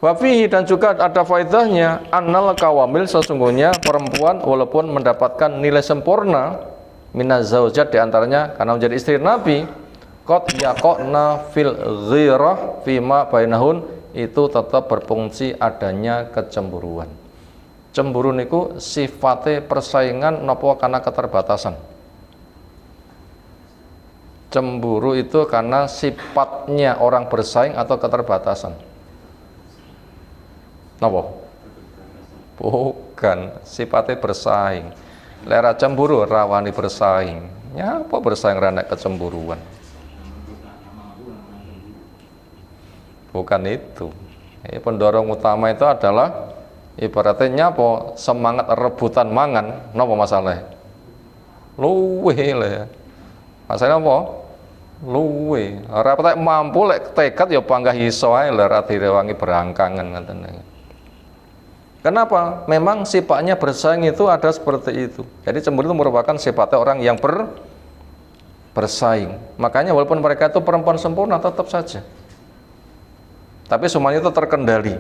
Wafihi, dan juga ada faedahnya, annal kawamil, sesungguhnya perempuan walaupun mendapatkan nilai sempurna minaz zaujat, diantaranya karena menjadi istri Nabi, qad yaqna fil ghirah fima bainahun, itu tetap berfungsi adanya kecemburuan. Cemburu niku sifatnya persaingan napa karena keterbatasan. Cemburu itu karena sifatnya orang bersaing atau keterbatasan. Napa? Bukan, sifatnya bersaing. Lera cemburu rawani bersaing. Nyapa bersaing renek kecemburuan. Bukan itu. Pendorong utama itu adalah ibaratnya nyapa semangat rebutan mangan, napa masalah? Luwe lah ya. Masalah apa? Luwe. Ora patek mampu lek tekad ya panggah iso ae lek ora direwangi berangkangan ngoten. Kenapa? Memang sifatnya bersaing itu ada seperti itu. Jadi cemburu itu merupakan sifatnya orang yang bersaing. Makanya walaupun mereka itu perempuan sempurna tetap saja. Tapi semuanya itu terkendali.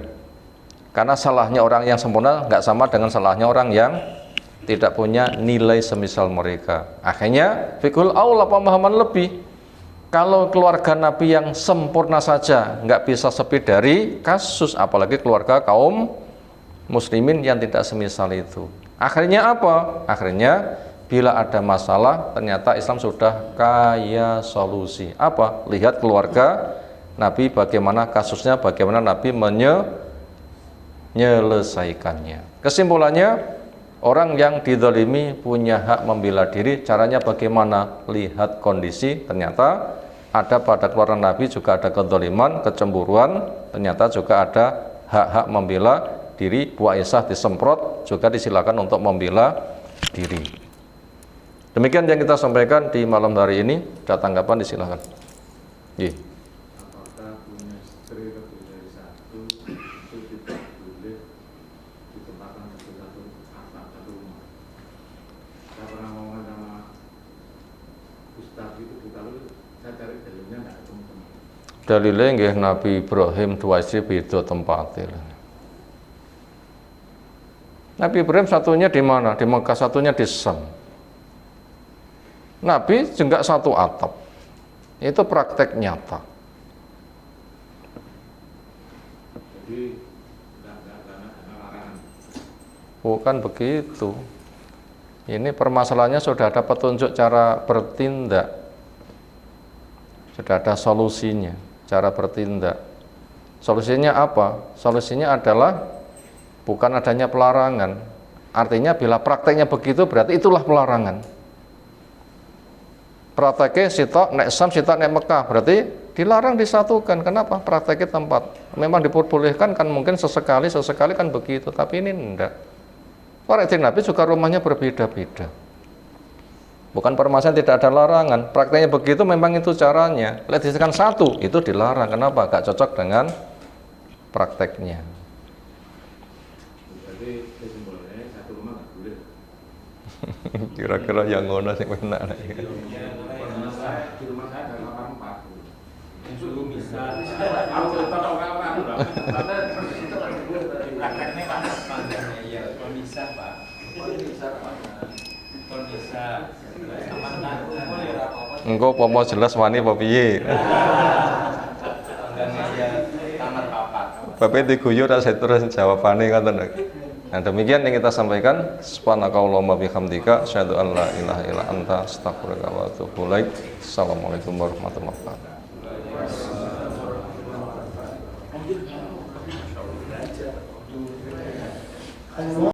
Karena salahnya orang yang sempurna nggak sama dengan salahnya orang yang tidak punya nilai semisal mereka. Akhirnya fikul aula, pemahaman lebih. Kalau keluarga Nabi yang sempurna saja nggak bisa sepi dari kasus, apalagi keluarga kaum muslimin yang tidak semisal itu. Akhirnya apa? Akhirnya bila ada masalah ternyata Islam sudah kaya solusi. Apa? Lihat keluarga Nabi bagaimana kasusnya, bagaimana Nabi menyelesaikannya. Kesimpulannya, orang yang dizalimi punya hak membela diri. Caranya bagaimana? Lihat kondisi, ternyata ada pada keluarga Nabi juga ada kezaliman, kecemburuan, ternyata juga ada hak-hak membela diri. Bu Aisyah disemprot, juga disilakan untuk membela diri. Demikian yang kita sampaikan di malam hari ini. Ada tanggapan, disilakan. Apakah punya istri lebih dari satu itu tidak boleh ditempatkan di satu rumah? Saya pernah ngomong sama Ustaz itu di Talu, saya cari dalilnya nggak ketemu. Dalilnya nggih Nabi Ibrahim dua istri beda tempatnya. Nabi Ibrahim satunya di mana? Di Mekah, satunya di Syam. Nabi juga satu atap. Itu praktek nyata. Jadi nggak larangan. Bukan begitu. Ini permasalahannya sudah ada petunjuk cara bertindak. Sudah ada solusinya, cara bertindak. Solusinya apa? Solusinya adalah bukan adanya pelarangan. Artinya bila prakteknya begitu berarti itulah pelarangan. Prakteknya sitok nek Syam, sitok nek Mekah, berarti dilarang disatukan. Kenapa? Prakteknya tempat. Memang diperbolehkan kan mungkin sesekali kan begitu, tapi ini enggak. Praktek Nabi juga rumahnya berbeda-beda. Bukan permasalahan tidak ada larangan. Prakteknya begitu memang itu caranya. Lihat disatukan satu, itu dilarang. Kenapa? Gak cocok dengan prakteknya. Jadi kesimpulannya satu rumah nggak boleh. Kira-kira yang ngono sing enak. Di rumah saya ada kamar 4. Itu bisa. Aku cerita dong orang-orang. Prakteknya panas panjangnya ya. Bisa Pak. Bisa Pak. Bisa. Engko pomo jelas wani apa piye. Tamat papat. Bapak diguyu ra terus jawabane ngoten. Nah, demikian yang kita sampaikan. Subhanakallahumma bihamdika asyhadu an la ilaha illa anta astaghfiruka wa atubu ilaik. Assalamualaikum warahmatullahi wabarakatuh.